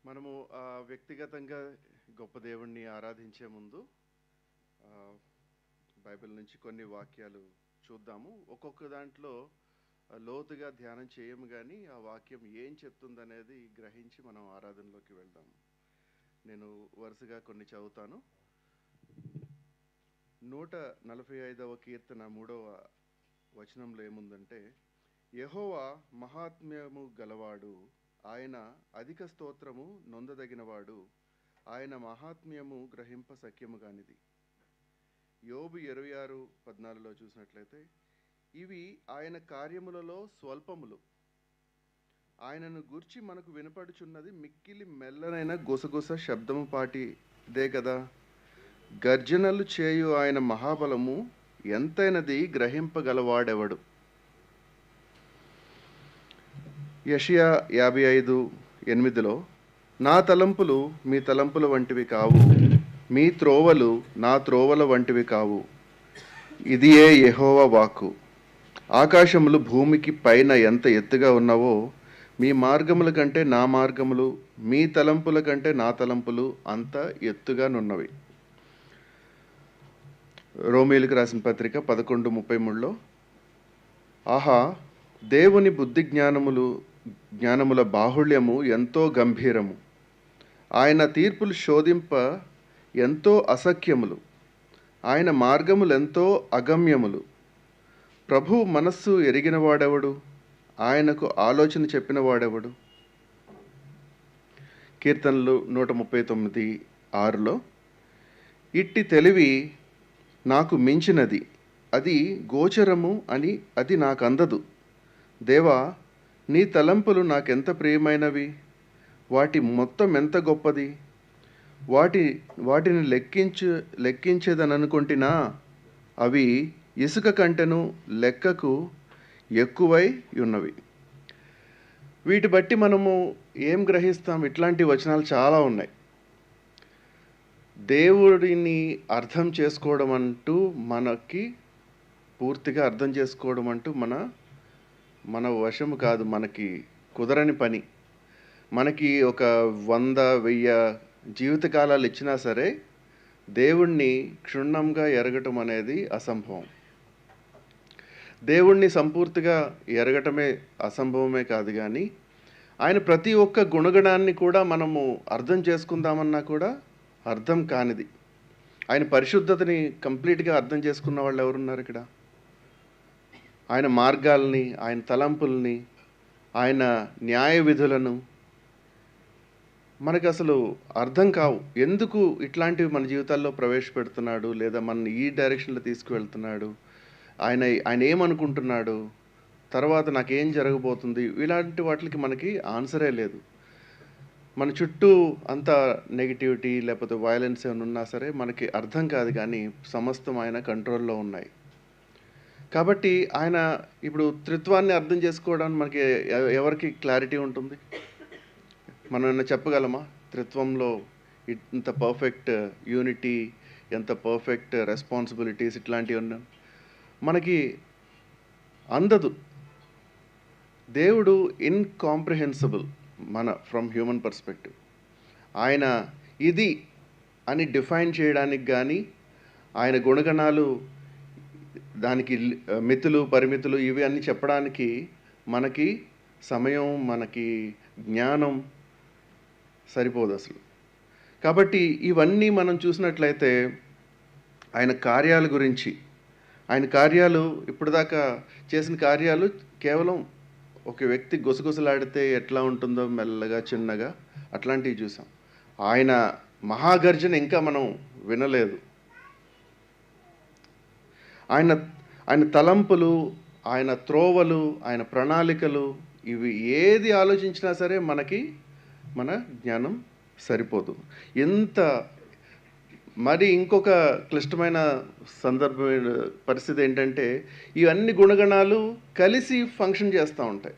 మనము వ్యక్తిగతంగా గొప్ప దేవుణ్ణి ఆరాధించే ముందు బైబిల్ నుంచి కొన్ని వాక్యాలు చూద్దాము. ఒక్కొక్క దాంట్లో లోతుగా ధ్యానం చేయము, కానీ ఆ వాక్యం ఏం చెప్తుందనేది గ్రహించి మనం ఆరాధనలోకి వెళ్దాము. నేను వరుసగా కొన్ని చదువుతాను. 145వ కీర్తన 3వ వచనంలో ఏముందంటే, యెహోవా మహాత్మ్యము గలవాడు, ఆయన అధిక స్తోత్రము నొందదగినవాడు, ఆయన మహాత్మ్యము గ్రహింప సఖ్యము కానిది. యోబు 26:14 చూసినట్లయితే, ఇవి ఆయన కార్యములలో స్వల్పములు, ఆయనను గూర్చి మనకు వినపడుచున్నది మిక్కిలి మెల్లనైన గుసగుస శబ్దము పాటిదే కదా. గర్జనలు చేయు ఆయన మహాబలము ఎంతైనది గ్రహింపగలవాడెవడు. యెషయా 55:8, నా తలంపులు మీ తలంపుల వంటివి కావు, మీ త్రోవలు నా త్రోవల వంటివి కావు, ఇదియే యెహోవా వాక్కు. ఆకాశములు భూమికి పైన ఎంత ఎత్తుగా ఉన్నవో, మీ మార్గముల కంటే నా మార్గములు, మీ తలంపుల కంటే నా తలంపులు అంత ఎత్తుగానున్నవి. రోమీయులకు రాసిన పత్రిక 11:33, ఆహా, దేవుని బుద్ధి జ్ఞానముల బాహుళ్యము ఎంతో గంభీరము, ఆయన తీర్పులు శోధింప ఎంతో అసఖ్యములు, ఆయన మార్గములెంతో అగమ్యములు. ప్రభు మనస్సు ఎరిగిన వాడెవడు, ఆయనకు ఆలోచన చెప్పిన వాడెవడు. కీర్తనలు 139:6, ఇట్టి తెలివి నాకు మించినది, అది గోచరము అని అది నాకు అందదు. దేవా, నీ తలంపులు నాకెంత ప్రియమైనవి, వాటి మొత్తం ఎంత గొప్పది. వాటిని లెక్కించేదననుకుంటున్నా, అవి ఇసుక కంటెను లెక్కకు ఎక్కువై ఉన్నవి. వీటి బట్టి మనము ఏం గ్రహిస్తాం? ఇట్లాంటి వచనాలు చాలా ఉన్నాయి. దేవుడిని అర్థం చేసుకోవడం అంటూ మనకి పూర్తిగా అర్థం చేసుకోవడం అంటూ మన వశము కాదు, మనకి కుదరని పని. మనకి ఒక 100,000 జీవితకాలాలు ఇచ్చినా సరే దేవుణ్ణి క్షుణ్ణంగా ఎరగటం అనేది అసంభవం. దేవుణ్ణి సంపూర్తిగా ఎరగటమే అసంభవమే కాదు, కానీ ఆయన ప్రతి ఒక్క గుణగణాన్ని కూడా మనము అర్థం చేసుకుందామన్నా కూడా అర్థం కానిది. ఆయన పరిశుద్ధతని కంప్లీట్గా అర్థం చేసుకున్న వాళ్ళు ఎవరున్నారు ఇక్కడ? ఆయన మార్గాల్ని, ఆయన తలంపుల్ని, ఆయన న్యాయ విధులను మనకు అసలు అర్థం కావు. ఎందుకు ఇట్లాంటివి మన జీవితాల్లో ప్రవేశపెడుతున్నాడు, లేదా మన ఈ డైరెక్షన్లో తీసుకువెళ్తున్నాడు, ఆయన ఏమనుకుంటున్నాడు, తర్వాత నాకేం జరగబోతుంది, ఇలాంటి వాటికి మనకి ఆన్సరే లేదు. మన చుట్టూ అంత నెగిటివిటీ లేకపోతే వైలెన్స్ ఏమైనా ఉన్నా సరే మనకి అర్థం కాదు, కానీ సమస్తం ఆయన కంట్రోల్లో ఉన్నాయి. కాబట్టి ఆయన ఇప్పుడు త్రిత్వాన్ని అర్థం చేసుకోవడానికి మనకి ఎవరికి క్లారిటీ ఉంటుంది? మనం ఏమైనా చెప్పగలమా? త్రిత్వంలో ఇంత పర్ఫెక్ట్ యూనిటీ, ఎంత పర్ఫెక్ట్ రెస్పాన్సిబిలిటీస్, ఇట్లాంటివి ఉన్నా మనకి అందదు. దేవుడు ఇన్కాంప్రిహెన్సిబుల్ ఫ్రమ్ హ్యూమన్ పర్స్పెక్టివ్. ఆయన ఇది అని డిఫైన్ చేయడానికి కానీ, ఆయన గుణగణాలు, దానికి మితులు పరిమితులు ఇవి అన్నీ చెప్పడానికి మనకి సమయం, మనకి జ్ఞానం సరిపోదు అసలు. కాబట్టి ఇవన్నీ మనం చూసినట్లయితే ఆయన కార్యాల గురించి, ఆయన కార్యాలు ఇప్పటిదాకా చేసిన కార్యాలు కేవలం ఒక వ్యక్తి గుసగుసలాడితే ఎట్లా ఉంటుందో మెల్లగా చిన్నగా అట్లాంటివి చూసాం. ఆయన మహాగర్జన ఇంకా మనం వినలేదు. ఆయన తలంపులు, ఆయన త్రోవలు, ఆయన ప్రణాళికలు, ఇవి ఏది ఆలోచించినా సరే మన జ్ఞానం సరిపోదు. మరి ఇంకొక క్లిష్టమైన పరిస్థితి ఏంటంటే, ఇవన్నీ గుణగణాలు కలిసి ఫంక్షన్ చేస్తూ ఉంటాయి.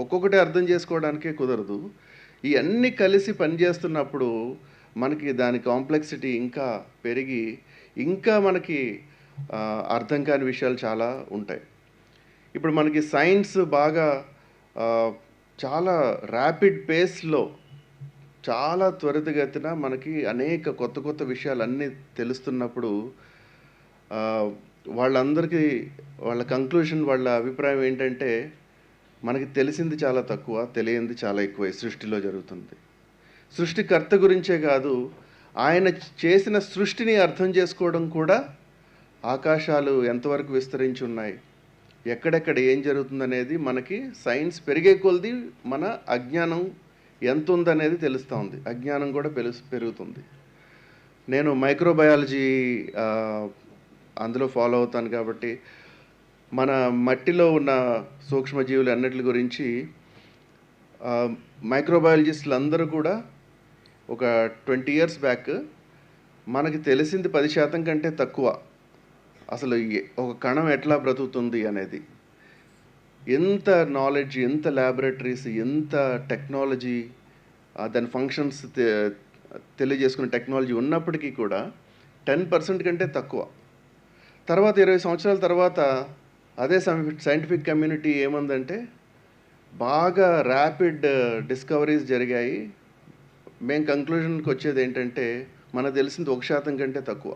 ఒక్కొక్కటి అర్థం చేసుకోవడానికే కుదరదు. ఇవన్నీ కలిసి పనిచేస్తున్నప్పుడు మనకి దాని కాంప్లెక్సిటీ ఇంకా పెరిగి, ఇంకా మనకి అర్థం కాని విషయాలు చాలా ఉంటాయి. ఇప్పుడు మనకి సైన్స్ బాగా చాలా ర్యాపిడ్ పేస్లో చాలా త్వరితగతిన మనకి అనేక కొత్త కొత్త విషయాలన్నీ తెలుస్తున్నప్పుడు ఆహ్, వాళ్ళందరికీ వాళ్ళ కంక్లూషన్, వాళ్ళ అభిప్రాయం ఏంటంటే, మనకి తెలిసింది చాలా తక్కువ, తెలియనిది చాలా ఎక్కువ ఈ సృష్టిలో జరుగుతుంది. సృష్టికర్త గురించే కాదు, ఆయన చేసిన సృష్టిని అర్థం చేసుకోవడం కూడా, ఆకాశాలు ఎంతవరకు విస్తరించి ఉన్నాయి, ఎక్కడెక్కడ ఏం జరుగుతుందనేది మనకి సైన్స్ పెరిగే కొలది మన అజ్ఞానం ఎంత ఉందనేది తెలుస్తూ ఉంది. అజ్ఞానం కూడా పెరుగుతుంది. నేను మైక్రోబయాలజీ అందులో ఫాలో అవుతాను కాబట్టి, మన మట్టిలో ఉన్న సూక్ష్మజీవులు అన్నిటి గురించి మైక్రోబయాలజిస్టులు అందరూ కూడా ఒక 20 ఇయర్స్ బ్యాక్ మనకి తెలిసింది 10% కంటే తక్కువ. అసలు ఒక కణం ఎట్లా బ్రతుకుతుంది అనేది. ఎంత నాలెడ్జ్, ఎంత ల్యాబొరేటరీస్, ఎంత టెక్నాలజీ, దాని ఫంక్షన్స్ తెలియజేసుకునే టెక్నాలజీ ఉన్నప్పటికీ కూడా 10% కంటే తక్కువ. తర్వాత 20 సంవత్సరాల తర్వాత అదే సైంటిఫిక్ కమ్యూనిటీ ఏముందంటే, బాగా ర్యాపిడ్ డిస్కవరీస్ జరిగాయి. మేము కంక్లూజన్కి వచ్చేది ఏంటంటే, మనకు తెలిసింది 1% కంటే తక్కువ.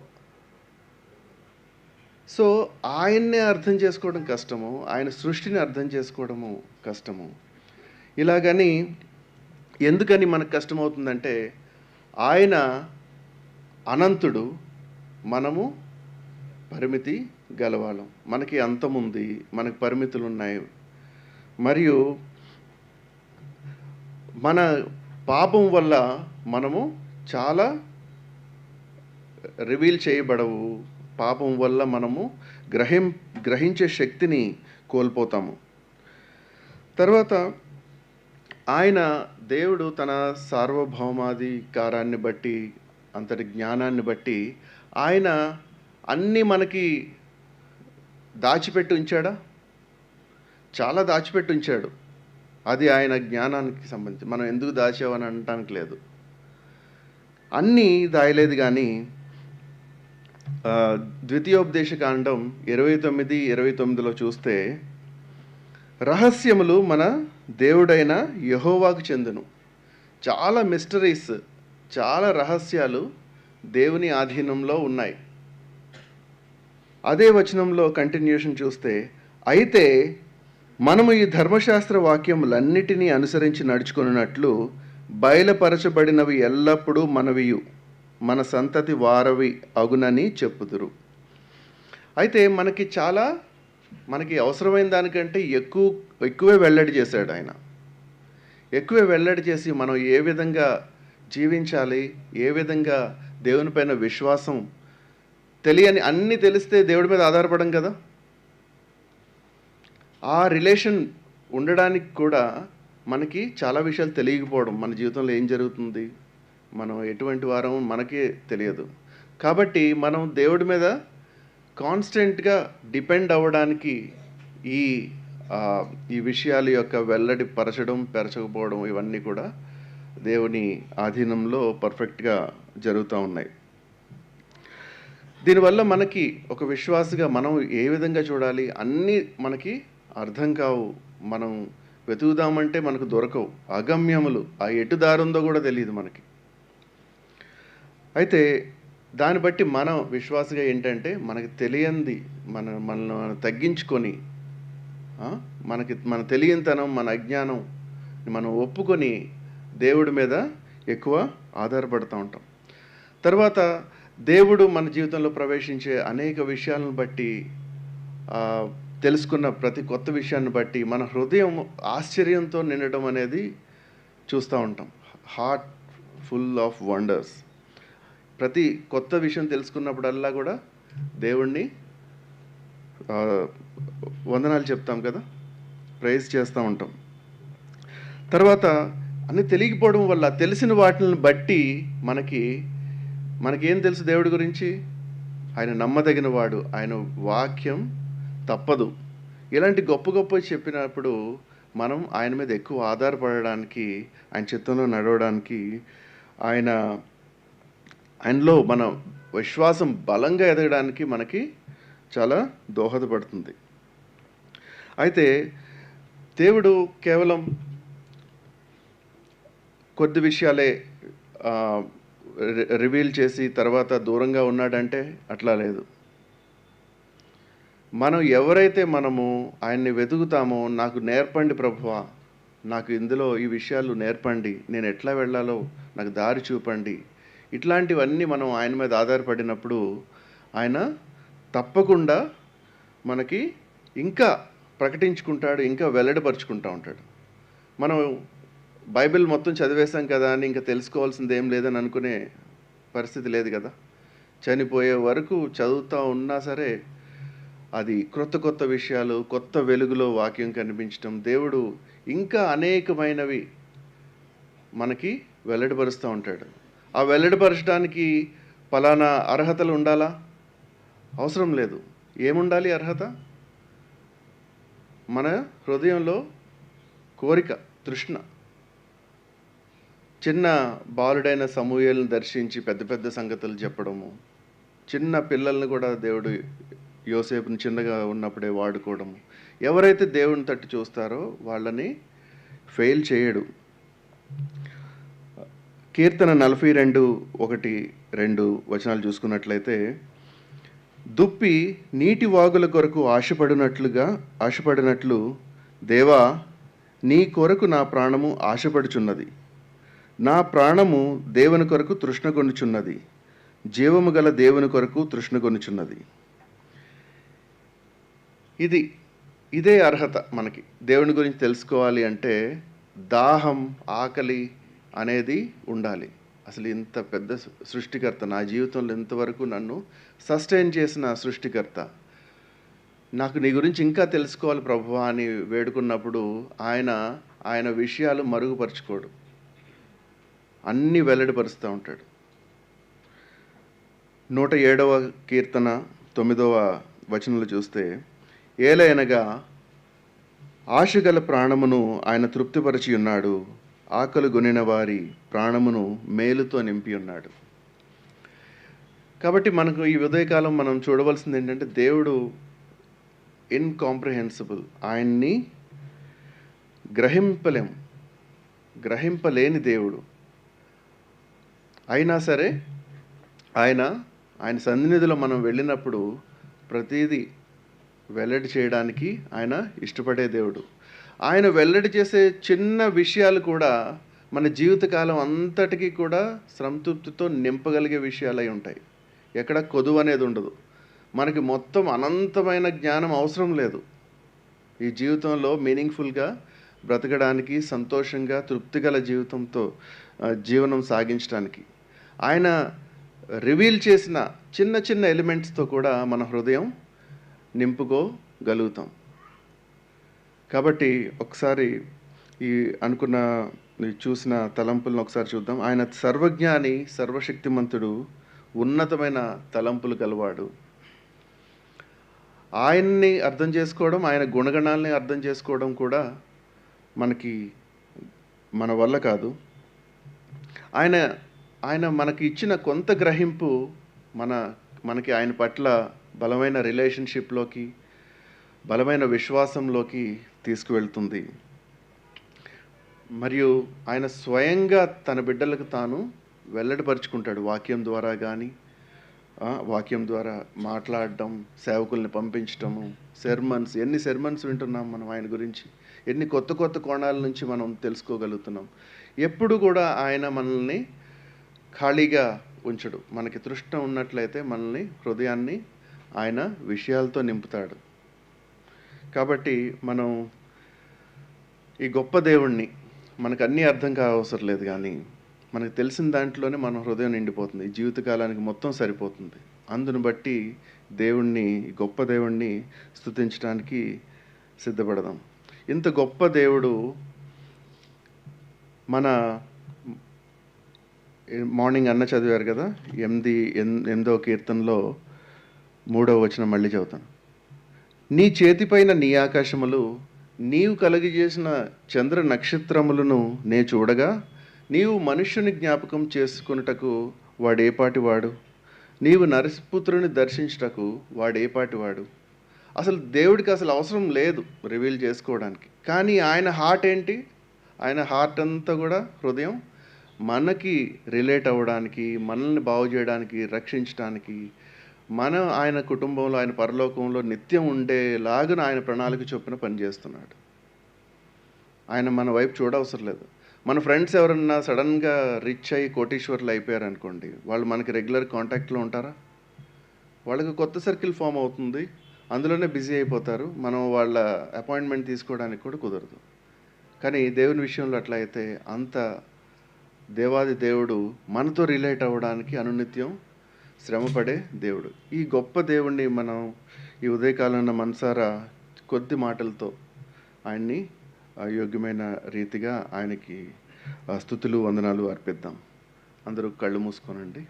సో ఆయన్నే అర్థం చేసుకోవడం కష్టము, ఆయన సృష్టిని అర్థం చేసుకోవడము కష్టము. ఇలాగని ఎందుకని మనకు కష్టమవుతుందంటే, ఆయన అనంతుడు, మనము పరిమితి గలవాళ్ళం. మనకి అంతముంది, మనకు పరిమితులు ఉన్నాయి. మరియు మన పాపం వల్ల మనము చాలా రివీల్ చేయబడవు. పాపం వల్ల మనము గ్రహించే శక్తిని కోల్పోతాము. తర్వాత ఆయన దేవుడు తన సార్వభౌమాధికారాన్ని బట్టి, అంతటి జ్ఞానాన్ని బట్టి ఆయన అన్నీ మనకి దాచిపెట్టి ఉంచాడా? చాలా దాచిపెట్టి ఉంచాడు. అది ఆయన జ్ఞానానికి సంబంధించి. మనం ఎందుకు దాచావని అనటానికి లేదు. అన్నీ దాయలేదు కానీ ద్వితీయోపదేశకాండం 29:29లో చూస్తే, రహస్యములు మన దేవుడైన యెహోవాకు చెందును. చాలా మిస్టరీస్, చాలా రహస్యాలు దేవుని ఆధీనంలో ఉన్నాయి. అదే వచనంలో కంటిన్యూషన్ చూస్తే, అయితే మనము ఈ ధర్మశాస్త్ర వాక్యములన్నిటినీ అనుసరించి నడుచుకున్నట్లు బయలుపరచబడినవి ఎల్లప్పుడూ మనవియు, మన సంతతి వారవి అగునని చెప్పుదురు. అయితే మనకి అవసరమైన దానికంటే ఎక్కువే వెల్లడి చేశాడు ఆయన. ఎక్కువే వెల్లడి చేసి మనం ఏ విధంగా జీవించాలి, ఏ విధంగా దేవునిపైన విశ్వాసం, తెలియని అన్నీ తెలిస్తే దేవుడి మీద ఆధారపడం కదా. ఆ రిలేషన్ ఉండడానికి కూడా మనకి చాలా విషయాలు తెలియకపోవడం, మన జీవితంలో ఏం జరుగుతుంది, మనం ఎటువంటి వారం మనకే తెలియదు. కాబట్టి మనం దేవుడి మీద కాన్స్టెంట్గా డిపెండ్ అవ్వడానికి ఈ విషయాల యొక్క వెల్లడి పెరచకపోవడం ఇవన్నీ కూడా దేవుని ఆధీనంలో పర్ఫెక్ట్గా జరుగుతూ ఉన్నాయి. దీనివల్ల మనకి ఒక విశ్వాసగా మనం ఏ విధంగా చూడాలి, అన్నీ మనకి అర్థం కావు. మనం వెతుకుదామంటే మనకు దొరకవు, అగమ్యములు. ఆ ఎటు దారుందో కూడా తెలియదు మనకి. అయితే దాన్ని బట్టి మనం విశ్వాసగా ఏంటంటే, మనకి తెలియంది మనల్ని తగ్గించుకొని, మన తెలియనితనం, మన అజ్ఞానం మనం ఒప్పుకొని దేవుడి మీద ఎక్కువ ఆధారపడుతూ ఉంటాం. తర్వాత దేవుడు మన జీవితంలో ప్రవేశించే అనేక విషయాలను బట్టి, తెలుసుకున్న ప్రతి కొత్త విషయాన్ని బట్టి మన హృదయం ఆశ్చర్యంతో నిండడం అనేది చూస్తూ ఉంటాం. Heart full of wonders. ప్రతి కొత్త విషయం తెలుసుకున్నప్పుడల్లా కూడా దేవుణ్ణి వందనాలు చెప్తాం కదా, ప్రైజ్ చేస్తూ ఉంటాం. తర్వాత అన్నీ తెలియకపోవడం వల్ల తెలిసిన వాటిని బట్టి మనకేం తెలుసు దేవుడి గురించి? ఆయన నమ్మదగిన వాడు, ఆయన వాక్యం తప్పదు. ఇలాంటి గొప్ప చెప్పినప్పుడు మనం ఆయన మీద ఎక్కువ ఆధారపడడానికి, ఆయన చిత్తంలో నడవడానికి, ఆయనలో మన విశ్వాసం బలంగా ఎదగడానికి మనకి చాలా దోహదపడుతుంది. అయితే దేవుడు కేవలం కొద్ది విషయాలే రివీల్ చేసి తర్వాత దూరంగా ఉన్నాడంటే అట్లా లేదు. మనం ఎవరైతే మనము ఆయన్ని వెతుకుతామో, నాకు నేర్పండి ప్రభువా, నాకు ఇందులో ఈ విషయాలు నేర్పండి, నేను ఎట్లా వెళ్ళాలో నాకు దారి చూపండి, ఇట్లాంటివన్నీ మనం ఆయన మీద ఆధారపడినప్పుడు ఆయన తప్పకుండా మనకి ఇంకా ప్రకటించుకుంటాడు, ఇంకా వెల్లడిపరుచుకుంటూ ఉంటాడు. మనం బైబిల్ మొత్తం చదివేశాం కదా అని ఇంకా తెలుసుకోవాల్సింది ఏం లేదని అనుకునే పరిస్థితి లేదు కదా. చనిపోయే వరకు చదువుతూ ఉన్నా సరే అది కొత్త విషయాలు, కొత్త వెలుగులో వాక్యం కనిపించడం, దేవుడు ఇంకా అనేకమైనవి మనకి వెల్లడిపరుస్తూ ఉంటాడు. ఆ వెల్లడిపరచడానికి పలానా అర్హతలు ఉండాలా? అవసరం లేదు. ఏముండాలి అర్హత? మన హృదయంలో కోరిక, తృష్ణ. చిన్న బాలుడైన సమూయేలును దర్శించి పెద్ద సంగతులు చెప్పడము, చిన్న పిల్లల్ని కూడా దేవుడు యోసేపుని చిన్నగా ఉన్నప్పుడే వాడుకోవడము. ఎవరైతే దేవుని తట్టు చూస్తారో వాళ్ళని ఫెయిల్ చేయడు. కీర్తన 42:1-2 వచనాలు చూసుకున్నట్లయితే, దుప్పి నీటి వాగుల కొరకు ఆశపడినట్లు దేవా, నీ కొరకు నా ప్రాణము ఆశపడుచున్నది. నా ప్రాణము దేవుని కొరకు తృష్ణగొనుచున్నది, జీవము గల దేవుని కొరకు తృష్ణగొనుచున్నది. ఇదే అర్హత మనకి. దేవుని గురించి తెలుసుకోవాలి అంటే దాహం, ఆకలి అనేది ఉండాలి. అసలు ఇంత పెద్ద సృష్టికర్త, నా జీవితంలో ఇంతవరకు నన్ను సస్టైన్ చేసిన సృష్టికర్త, నాకు నీ గురించి ఇంకా తెలుసుకోవాలి ప్రభువా అని వేడుకున్నప్పుడు ఆయన విషయాలు మరుగుపరుచుకోడు, అన్నీ వెల్లడిపరుస్తూ ఉంటాడు. 107వ కీర్తన 9వ వచనంలో చూస్తే, ఏలయనగా ఆశగల ప్రాణమును ఆయన తృప్తిపరిచి ఉన్నాడు, ఆకలి గొనిన వారి ప్రాణమును మేలుతో నింపి ఉన్నాడు. కాబట్టి మనకు ఈ ఉదయకాలం మనం చూడవలసింది ఏంటంటే, దేవుడు ఇన్కాంప్రిహెన్సిబుల్. ఆయన్ని గ్రహింపలేని దేవుడు. అయినా సరే ఆయన సన్నిధిలో మనం వెళ్ళినప్పుడు ప్రతిదీ వెల్లడి చేయడానికి ఆయన ఇష్టపడే దేవుడు. ఆయన వెల్లడి చేసే చిన్న విషయాలు కూడా మన జీవితకాలం అంతటికీ కూడా సంతృప్తితో నింపగలిగే విషయాలై ఉంటాయి. ఎక్కడ కొదువు అనేది ఉండదు. మనకి మొత్తం అనంతమైన జ్ఞానం అవసరం లేదు ఈ జీవితంలో మీనింగ్ఫుల్గా బ్రతకడానికి, సంతోషంగా తృప్తిగల జీవితంతో జీవనం సాగించడానికి. ఆయన రివీల్ చేసిన చిన్న ఎలిమెంట్స్తో కూడా మన హృదయం నింపుకోగలుగుతాం. కాబట్టి ఒకసారి చూసిన తలంపులను ఒకసారి చూద్దాం. ఆయన సర్వజ్ఞాని, సర్వశక్తిమంతుడు, ఉన్నతమైన తలంపులు గలవాడు. ఆయన్ని అర్థం చేసుకోవడం, ఆయన గుణగణాలని అర్థం చేసుకోవడం కూడా మన వల్ల కాదు. ఆయన మనకి ఇచ్చిన కొంత గ్రహింపు మనకి ఆయన పట్ల బలమైన రిలేషన్షిప్లోకి, బలమైన విశ్వాసంలోకి తీసుకువెళ్తుంది. మరియు ఆయన స్వయంగా తన బిడ్డలకు తాను వెల్లడిపరుచుకుంటాడు. వాక్యం ద్వారా మాట్లాడడం, సేవకుల్ని పంపించటము, ఎన్ని సెర్మన్స్ వింటున్నాం మనం ఆయన గురించి, ఎన్ని కొత్త కోణాల నుంచి మనం తెలుసుకోగలుగుతున్నాం. ఎప్పుడు కూడా ఆయన మనల్ని ఖాళీగా ఉంచడు. మనకి తృష్ణ ఉన్నట్లయితే మనల్ని, హృదయాన్ని ఆయన విషయాలతో నింపుతాడు. కాబట్టి మనం ఈ గొప్ప దేవుణ్ణి, మనకు అన్నీ అర్థం కావసరం లేదు, కానీ మనకు తెలిసిన దాంట్లోనే మన హృదయం నిండిపోతుంది. జీవితకాలానికి మొత్తం సరిపోతుంది. అందును బట్టి గొప్ప దేవుణ్ణి స్తుతించడానికి సిద్ధపడదాం. ఇంత గొప్ప దేవుడు మన మార్నింగ్ అన్న చదివారు కదా, 8వ కీర్తనలో 3వ వచనం మళ్ళీ చదువుతాను. నీ చేతిపైన నీ ఆకాశములు, నీవు కలిగజేసిన చంద్ర నక్షత్రములను నే చూడగా, నీవు మనుష్యుని జ్ఞాపకం చేసుకున్నటకు వాడేపాటివాడు, నీవు నరపుత్రుని దర్శించుటకు వాడేపాటివాడు. అసలు దేవుడికి అసలు అవసరం లేదు రివీల్ చేసుకోవడానికి. కానీ ఆయన హార్ట్ ఏంటి? ఆయన హార్ట్ అంతా కూడా, హృదయం మనకి రిలేట్ అవ్వడానికి, మనల్ని బాగు చేయడానికి, రక్షించడానికి, మనం ఆయన కుటుంబంలో, ఆయన పరలోకంలో నిత్యం ఉండేలాగున ఆయన ప్రణాళిక చొప్పున పనిచేస్తున్నాడు. ఆయన మన వైపు చూడవసరం లేదు. మన ఫ్రెండ్స్ ఎవరన్నా సడన్‌గా రిచ్ అయ్యి కోటీశ్వరులు అయిపోయారనుకోండి, వాళ్ళు మనకి రెగ్యులర్ కాంటాక్ట్‌లో ఉంటారా? వాళ్ళకి కొత్త సర్కిల్ ఫార్మ్ అవుతుంది. అందులోనే బిజీ అయిపోతారు. మనం వాళ్ళ అపాయింట్మెంట్ తీసుకోవడానికి కూడా కుదరదు. కానీ దేవుని విషయంలో అట్లా అయితే అంత దేవాది దేవుడు మనతో రిలేట్ అవ్వడానికి అనునిత్యం శ్రమపడే దేవుడు. ఈ గొప్ప దేవుణ్ణి మనం ఈ ఉదయకాలంలో మనసారా కొద్ది మాటలతో ఆయన్ని యోగ్యమైన రీతిగా ఆయనకి స్తుతులు, వందనాలు అర్పిద్దాం. అందరూ కళ్ళు మూసుకోనండి.